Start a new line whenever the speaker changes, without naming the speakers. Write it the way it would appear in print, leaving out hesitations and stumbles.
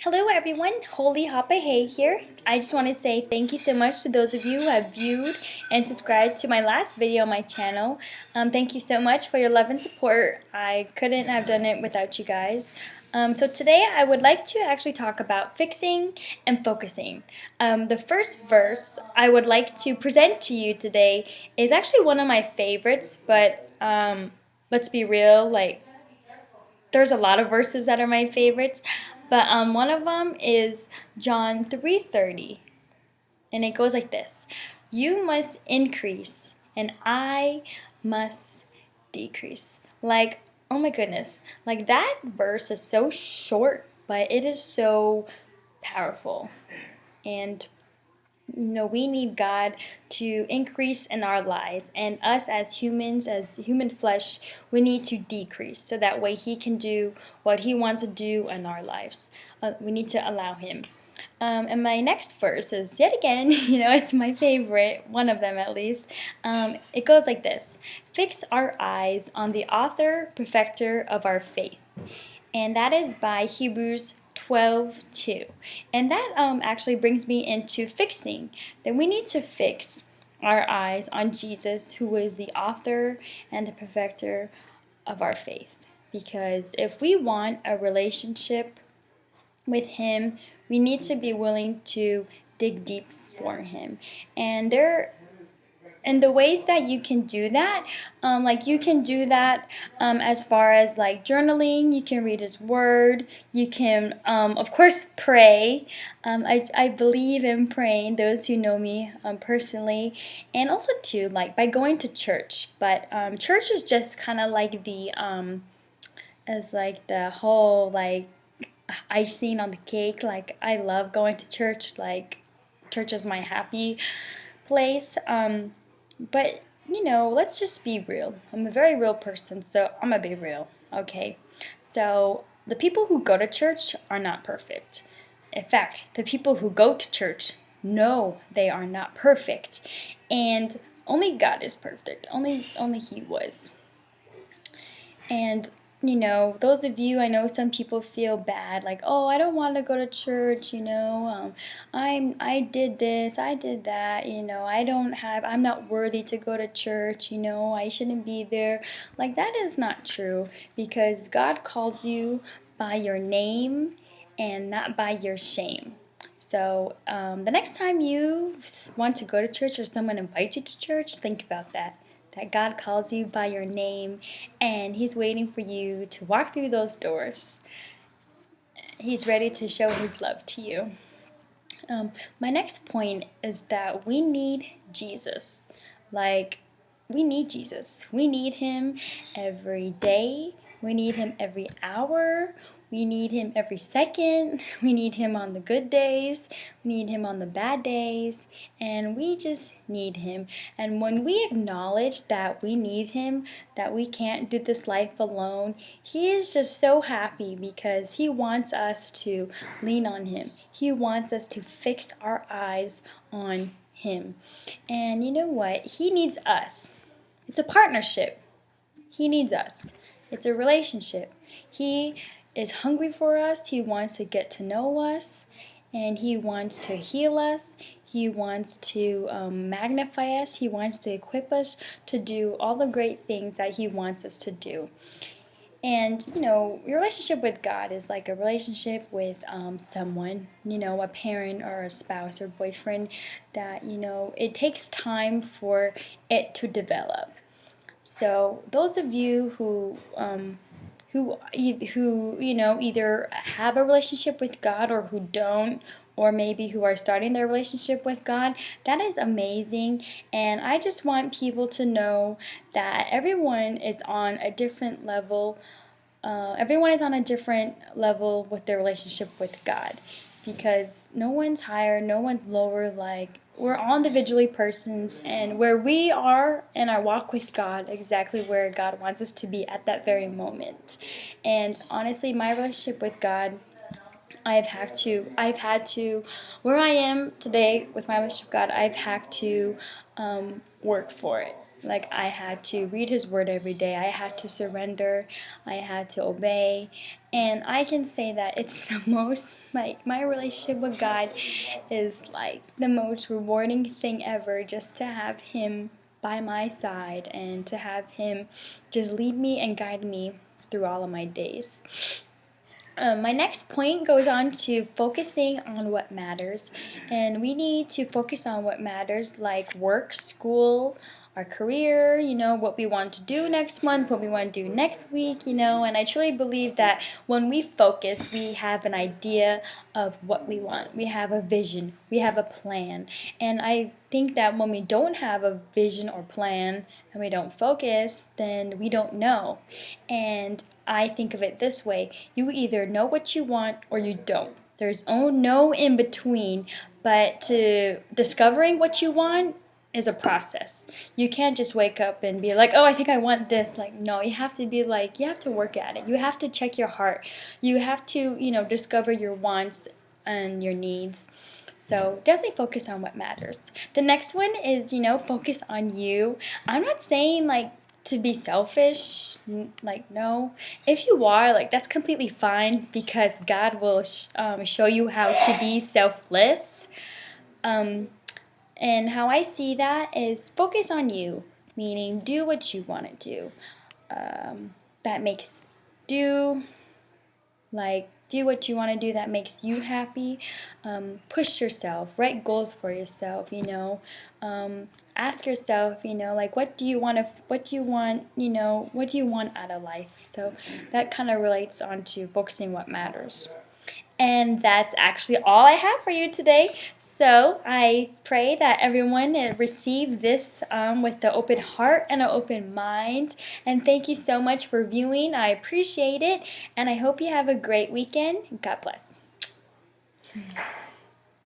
Hello everyone, Holy Hoppe Hey here. I just want to say thank you so much to those of you who have viewed and subscribed to my last video on my channel. Thank you so much for your love and support. I couldn't have done it without you guys. So today I would like to actually talk about fixing and focusing. The first verse I would like to present to you today is actually one of my favorites, but let's be real, there's a lot of verses that are my favorites, but one of them is John 3:30, and it goes like this: "You must increase, and I must decrease." Like, oh my goodness, like that verse is so short, but it is so powerful, and we need God to increase in our lives, and us as humans, as human flesh, we need to decrease so that way He can do what He wants to do in our lives. We need to allow Him. And my next verse is yet again, it's my favorite, one of them at least. It goes like this: "Fix our eyes on the author, perfecter of our faith." And that is by Hebrews 12:2. And that actually brings me into fixing. That we need to fix our eyes on Jesus, who is the author and the perfecter of our faith. Because if we want a relationship with Him, we need to be willing to dig deep for Him. And the ways that you can do that, you can do that as far as like journaling. You can read His Word. You can, of course, pray. I believe in praying, those who know me personally. And also, too, like by going to church. But church is just kind of like the whole, like, icing on the cake. Like, I love going to church. Like, church is my happy place. But, let's just be real. I'm a very real person, so I'm gonna be real, okay? So, the people who go to church are not perfect. In fact, the people who go to church know they are not perfect. And only God is perfect. Only He was. And those of you, I know some people feel bad, like, oh, I don't want to go to church, I did this, I did that, I'm not worthy to go to church, I shouldn't be there. Like, that is not true, because God calls you by your name and not by your shame. So the next time you want to go to church or someone invites you to church, think about that God calls you by your name, and He's waiting for you to walk through those doors. He's ready to show His love to you. My next point is that we need Jesus. We need Jesus. We need Him every day. We need Him every hour. We need Him every second. We need Him on the good days. We need Him on the bad days. And we just need Him. And when we acknowledge that we need Him, that we can't do this life alone, He is just so happy, because He wants us to lean on Him. He wants us to fix our eyes on Him. And you know what? He needs us. It's a partnership. He needs us. It's a relationship. He is hungry for us. He wants to get to know us, and He wants to heal us. He wants to magnify us. He wants to equip us to do all the great things that He wants us to do. And, your relationship with God is like a relationship with someone, a parent or a spouse or boyfriend, that, it takes time for it to develop. So those of you who either have a relationship with God or who don't, or maybe who are starting their relationship with God, that is amazing. And I just want people to know that everyone is on a different level. Everyone is on a different level with their relationship with God, because no one's higher, no one's lower. Like, we're all individually persons, and where we are in our walk with God, exactly where God wants us to be at that very moment. And honestly, my relationship with God, I've had to, where I am today with my relationship with God, I've had to work for it. Like, I had to read His Word every day. I had to surrender. I had to obey. And I can say that it's the most, like, my relationship with God is like the most rewarding thing ever, just to have Him by my side and to have Him just lead me and guide me through all of my days. My next point goes on to focusing on what matters. And we need to focus on what matters, like work, school, our career, what we want to do next month, what we want to do next week, And I truly believe that when we focus, we have an idea of what we want. We have a vision, we have a plan. And I think that when we don't have a vision or plan and we don't focus, then we don't know. And I think of it this way: you either know what you want or you don't. There's no in between, but to discovering what you want is a process. You can't just wake up and be like, oh, I think I want this. Like, no, you have to be like, you have to work at it. You have to check your heart. You have to, discover your wants and your needs. So definitely focus on what matters. The next one is, focus on you. I'm not saying like to be selfish, like, no. If you are, like, that's completely fine, because God will show you how to be selfless. And how I see that is focus on you, meaning do what you want to do. That makes do like do what you want to do that makes you happy. Push yourself, write goals for yourself. Ask yourself, like, what do you want out of life. So that kind of relates on to focusing what matters. And that's actually all I have for you today. So I pray that everyone receive this with the open heart and an open mind. And thank you so much for viewing. I appreciate it. And I hope you have a great weekend. God bless.